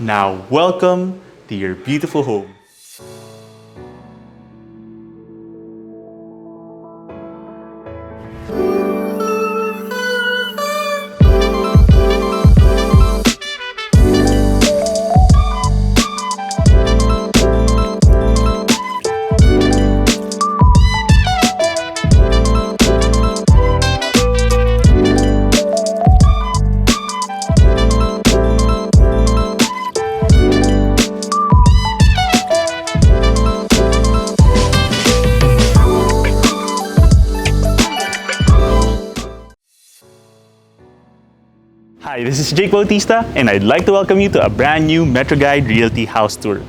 Now, welcome to your beautiful home. Hi, this is Jake Bautista, and I'd like to welcome you to a brand new MetroGuide Realty house tour.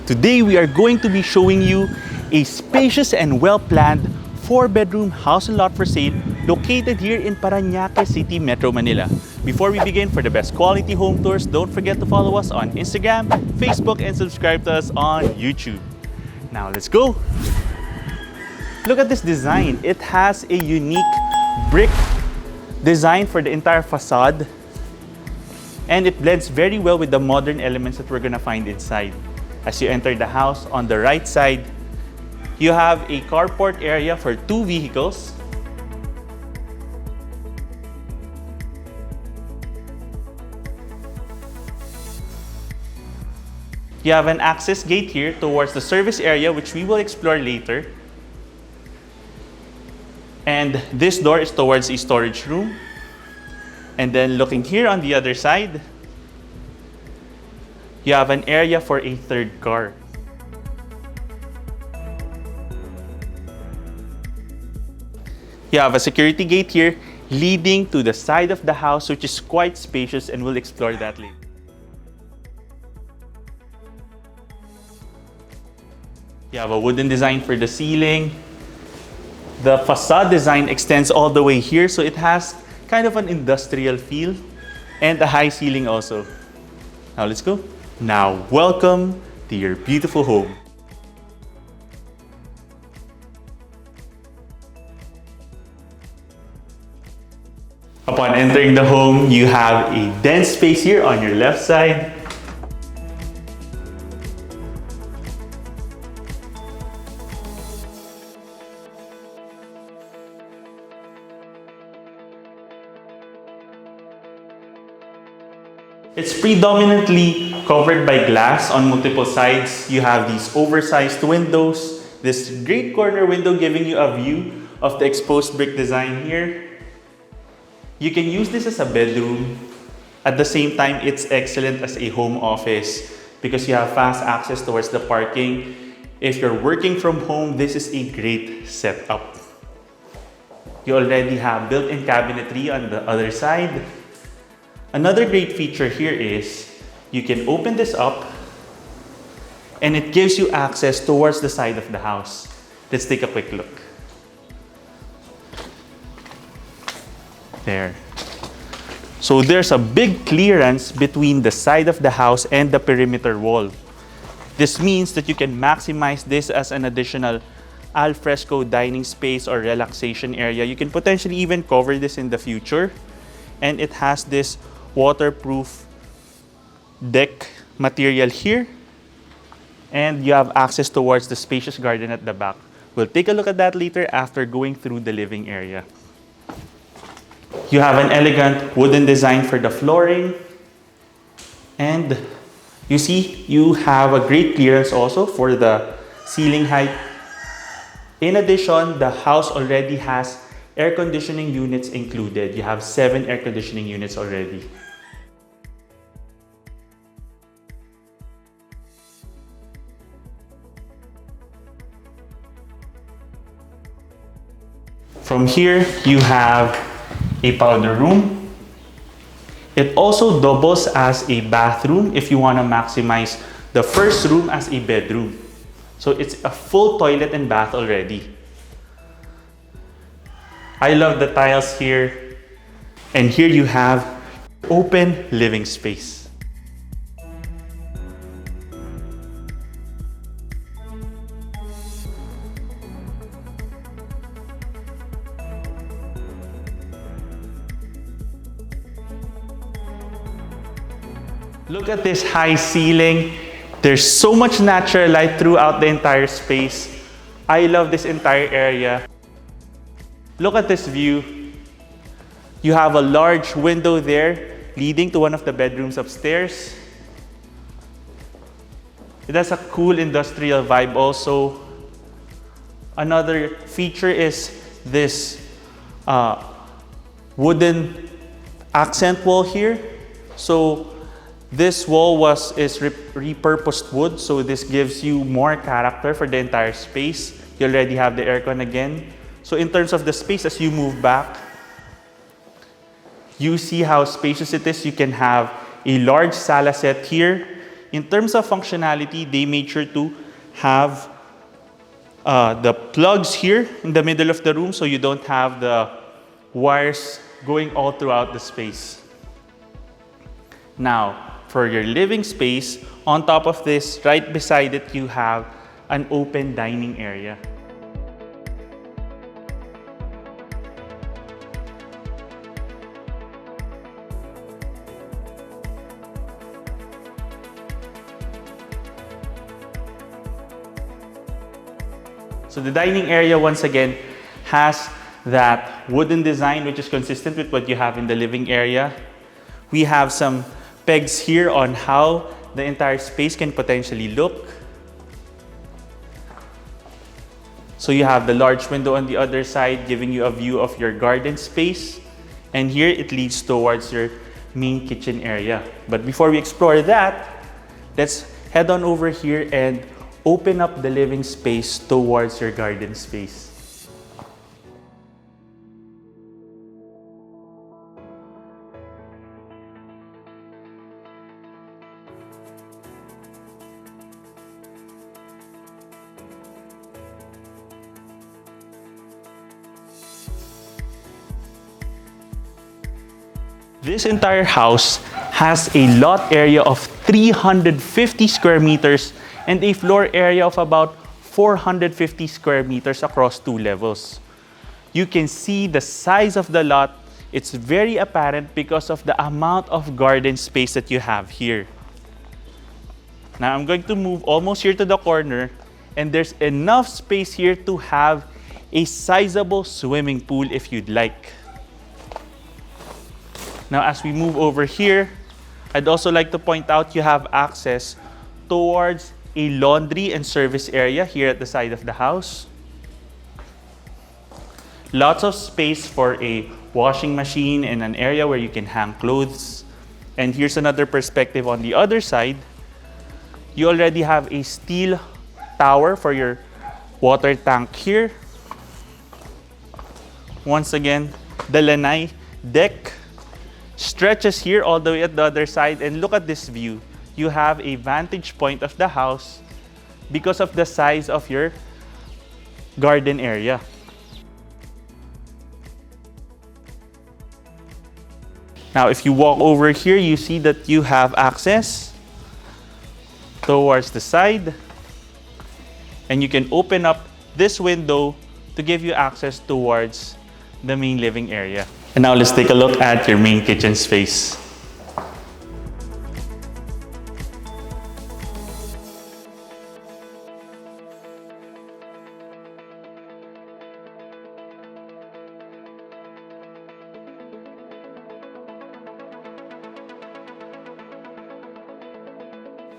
Today, we are going to be showing you a spacious and well-planned 4-bedroom house and lot for sale located here in Paranaque City, Metro Manila. Before we begin, for the best quality home tours, don't forget to follow us on Instagram, Facebook, and subscribe to us on YouTube. Now, let's go! Look at this design. It has a unique brick design for the entire facade, and it blends very well with the modern elements that we're gonna find inside. As you enter the house, on the right side, you have a carport area for 2 vehicles. You have an access gate here towards the service area, which we will explore later. And this door is towards a storage room. And then looking here on the other side, you have an area for a 3rd car. You have a security gate here leading to the side of the house, which is quite spacious, and we'll explore that later. You have a wooden design for the ceiling. The facade design extends all the way here, so it has kind of an industrial feel and a high ceiling also. Now let's go. Now welcome to your beautiful home. Upon entering the home, you have a dense space here on your left side. It's predominantly covered by glass on multiple sides. You have these oversized windows, this great corner window giving you a view of the exposed brick design here. You can use this as a bedroom. At the same time, it's excellent as a home office because you have fast access towards the parking. If you're working from home, this is a great setup. You already have built-in cabinetry on the other side. Another great feature here is you can open this up and it gives you access towards the side of the house. Let's take a quick look. There. So there's a big clearance between the side of the house and the perimeter wall. This means that you can maximize this as an additional al fresco dining space or relaxation area. You can potentially even cover this in the future. And it has this waterproof deck material here, and you have access towards the spacious garden at the back. We'll take a look at that later after going through the living area. You have an elegant wooden design for the flooring, and you see you have a great clearance also for the ceiling height. In addition, the house already has air conditioning units included. You have 7 air conditioning units already. From here, you have a powder room. It also doubles as a bathroom if you want to maximize the first room as a bedroom. So it's a full toilet and bath already. I love the tiles here. And here you have open living space. Look at this high ceiling. There's so much natural light throughout the entire space. I love this entire area. Look at this view. You have a large window there leading to one of the bedrooms upstairs. It has a cool industrial vibe also. Another feature is this wooden accent wall here. So this wall is repurposed wood, so this gives you more character for the entire space. You already have the aircon again. So in terms of the space, as you move back, you see how spacious it is. You can have a large sala set here. In terms of functionality, they made sure to have the plugs here in the middle of the room so you don't have the wires going all throughout the space. Now, for your living space, on top of this, right beside it, you have an open dining area. So the dining area, once again, has that wooden design which is consistent with what you have in the living area. We have some pegs here on how the entire space can potentially look. So you have the large window on the other side giving you a view of your garden space. And here it leads towards your main kitchen area. But before we explore that, let's head on over here and open up the living space towards your garden space. This entire house has a lot area of 350 square meters and a floor area of about 450 square meters across 2 levels. You can see the size of the lot. It's very apparent because of the amount of garden space that you have here. Now I'm going to move almost here to the corner, and there's enough space here to have a sizable swimming pool if you'd like. Now as we move over here, I'd also like to point out you have access towards a laundry and service area here at the side of the house. Lots of space for a washing machine and an area where you can hang clothes. And here's another perspective on the other side. You already have a steel tower for your water tank here. Once again, the lanai deck stretches here all the way at the other side, and look at this view. You have a vantage point of the house because of the size of your garden area. Now, if you walk over here, you see that you have access towards the side, and you can open up this window to give you access towards the main living area. And now let's take a look at your main kitchen space.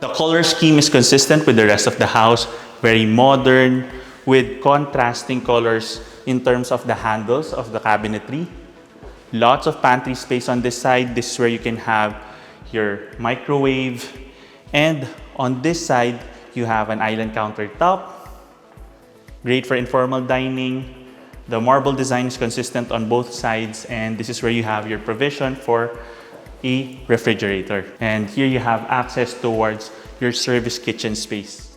The color scheme is consistent with the rest of the house, very modern, with contrasting colors in terms of the handles of the cabinetry. Lots of pantry space on this side. This is where you can have your microwave. And on this side, you have an island countertop. Great for informal dining. The marble design is consistent on both sides, and this is where you have your provision for a refrigerator. And here you have access towards your service kitchen space.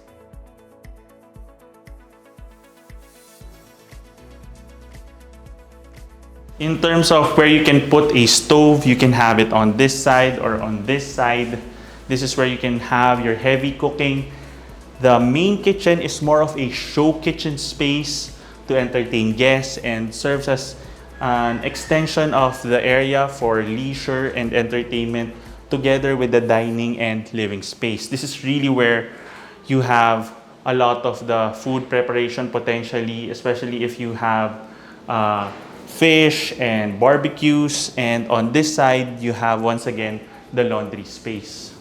In terms of where you can put a stove, you can have it on this side or on this side. This is where you can have your heavy cooking. The main kitchen is more of a show kitchen space to entertain guests and serves as an extension of the area for leisure and entertainment together with the dining and living space. This is really where you have a lot of the food preparation potentially, especially if you have fish and barbecues. And on this side, you have once again the laundry space.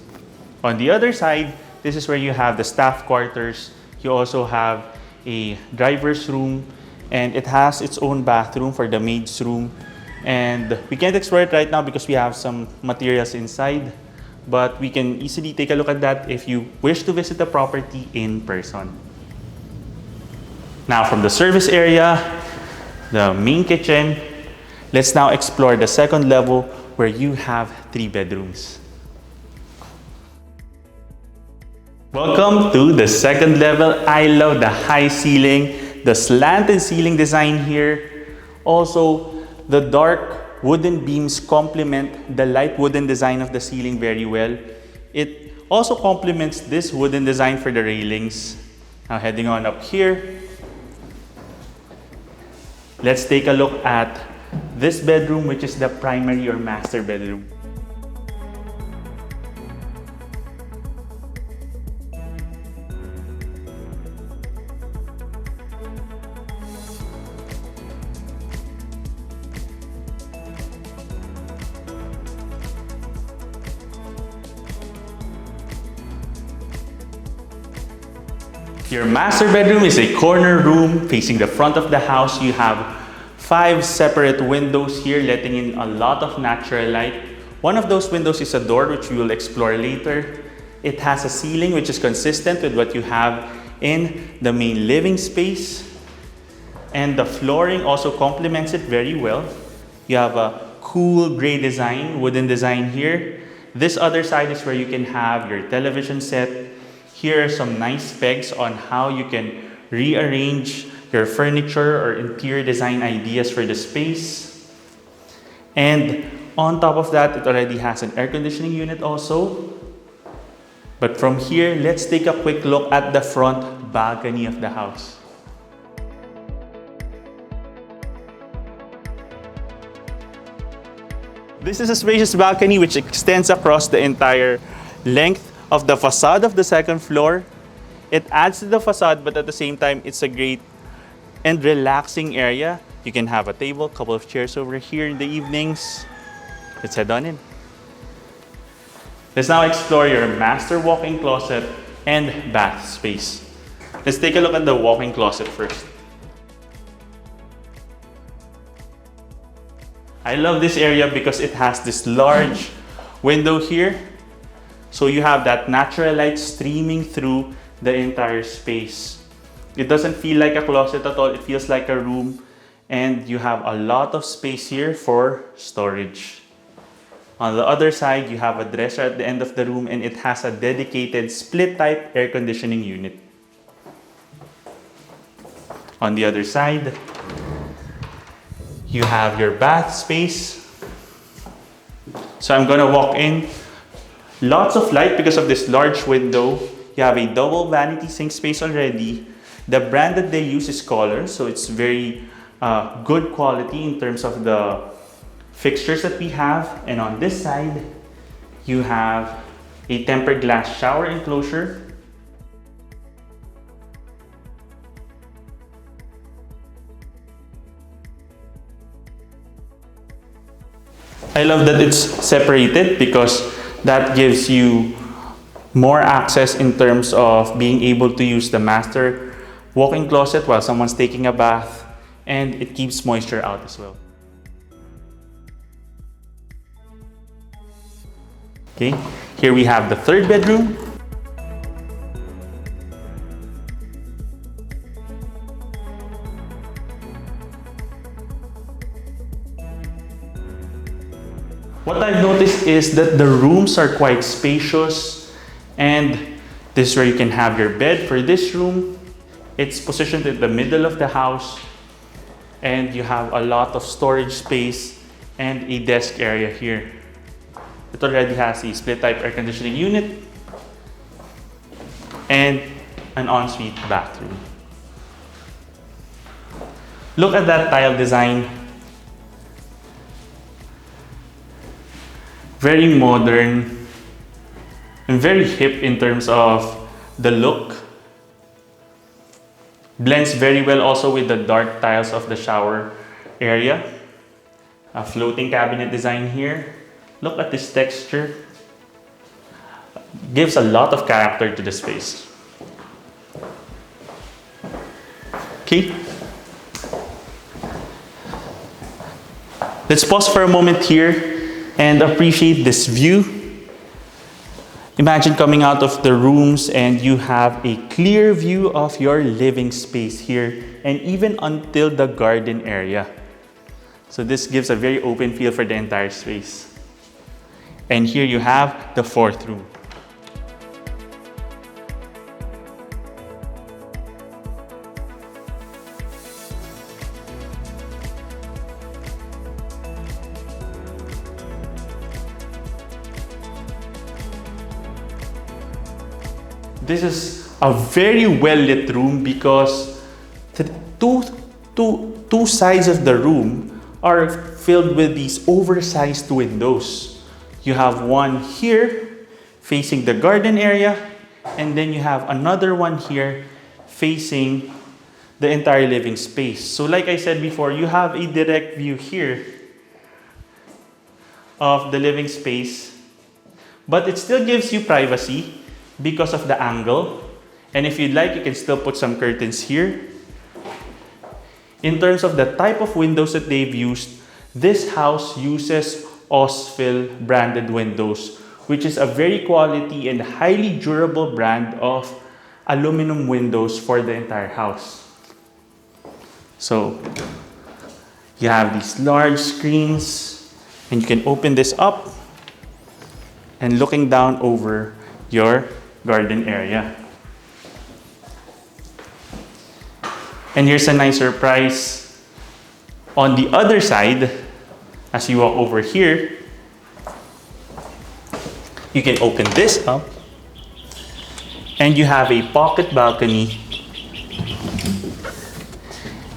On the other side, this is where you have the staff quarters. You also have a driver's room, and it has its own bathroom for the maid's room. And we can't explore it right now because we have some materials inside, but we can easily take a look at that if you wish to visit the property in person. Now from the service area, the main kitchen, let's now explore the second level where you have 3 bedrooms. Welcome to the second level. I love the high ceiling, the slanted ceiling design here. Also, the dark wooden beams complement the light wooden design of the ceiling very well. It also complements this wooden design for the railings. Now heading on up here, let's take a look at this bedroom, which is the primary or master bedroom. Your master bedroom is a corner room facing the front of the house. You have 5 separate windows here, letting in a lot of natural light. One of those windows is a door, which we will explore later. It has a ceiling which is consistent with what you have in the main living space. And the flooring also complements it very well. You have a cool gray design, wooden design here. This other side is where you can have your television set. Here are some nice specs on how you can rearrange your furniture or interior design ideas for the space. And on top of that, it already has an air conditioning unit also. But from here, let's take a quick look at the front balcony of the house. This is a spacious balcony which extends across the entire length of the facade of the second floor. It adds to the facade, but at the same time, it's a great and relaxing area. You can have a table, couple of chairs over here in the evenings. Let's head on in. Let's now explore your master walk-in closet and bath space. Let's take a look at the walk-in closet first. I love this area because it has this large window here. So you have that natural light streaming through the entire space. It doesn't feel like a closet at all. It feels like a room. And you have a lot of space here for storage. On the other side, you have a dresser at the end of the room, and it has a dedicated split-type air conditioning unit. On the other side, you have your bath space. So I'm gonna walk in. Lots of light because of this large window. You have a double vanity sink space already. The brand that they use is Color, so it's very good quality in terms of the fixtures that we have. And on this side, you have a tempered glass shower enclosure. I love that it's separated because that gives you more access in terms of being able to use the master walk-in closet while someone's taking a bath, and it keeps moisture out as well. Okay, here we have the third bedroom. What I've noticed is that the rooms are quite spacious, and this is where you can have your bed for this room. It's positioned in the middle of the house, and you have a lot of storage space and a desk area here. It already has a split-type air conditioning unit and an ensuite bathroom. Look at that tile design. Very modern. and very hip in terms of the look. Blends very well also with the dark tiles of the shower area. A floating cabinet design here. Look at this texture. Gives a lot of character to the space. Okay. Let's pause for a moment here and appreciate this view. Imagine coming out of the rooms and you have a clear view of your living space here and even until the garden area. So this gives a very open feel for the entire space. And here you have the fourth room. This is a very well-lit room because the two sides of the room are filled with these oversized windows. You have one here facing the garden area, and then you have another one here facing the entire living space. So like I said before, you have a direct view here of the living space, but it still gives you privacy because of the angle. And if you'd like, you can still put some curtains here. In terms of the type of windows that they've used, this house uses Osfil branded windows, which is a very quality and highly durable brand of aluminum windows for the entire house. So you have these large screens and you can open this up and looking down over your garden area. And here's a nice surprise. On the other side, as you walk over here, you can open this up and you have a pocket balcony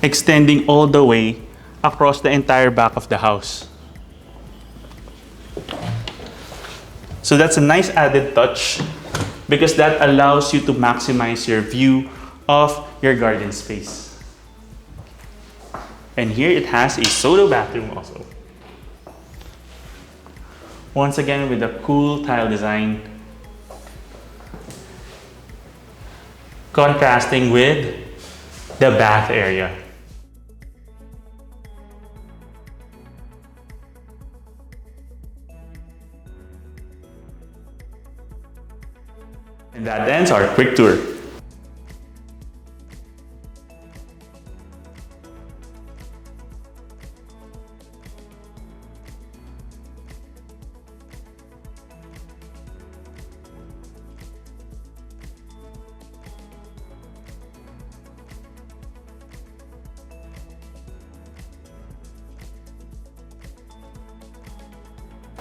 extending all the way across the entire back of the house. So that's a nice added touch because that allows you to maximize your view of your garden space. And here it has a solo bathroom also. Once again with a cool tile design, contrasting with the bath area. And that ends our quick tour.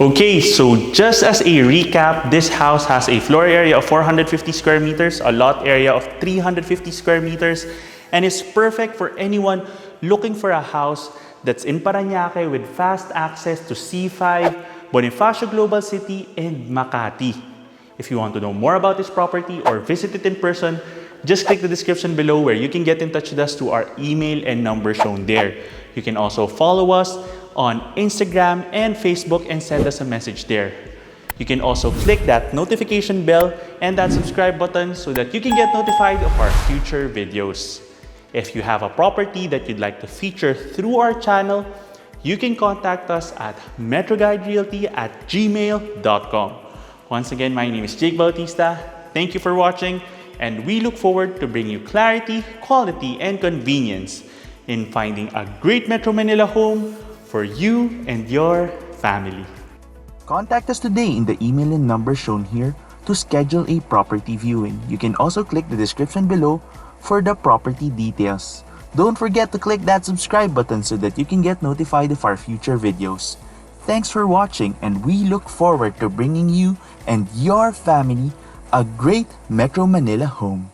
Okay, so just as a recap, this house has a floor area of 450 square meters, a lot area of 350 square meters, and is perfect for anyone looking for a house that's in Paranaque with fast access to C5, Bonifacio Global City, and Makati. If you want to know more about this property or visit it in person, just click the description below where you can get in touch with us to our email and number shown there. You can also follow us on Instagram and Facebook and send us a message there. You can also click that notification bell and that subscribe button so that you can get notified of our future videos. If you have a property that you'd like to feature through our channel, you can contact us at metroguiderealty@gmail.com. Once again, my name is Jake Bautista. Thank you for watching, and we look forward to bringing you clarity, quality, and convenience in finding a great Metro Manila home for you and your family. Contact us today in the email and number shown here to schedule a property viewing. You can also click the description below for the property details. Don't forget to click that subscribe button so that you can get notified of our future videos. Thanks for watching, and we look forward to bringing you and your family a great Metro Manila home.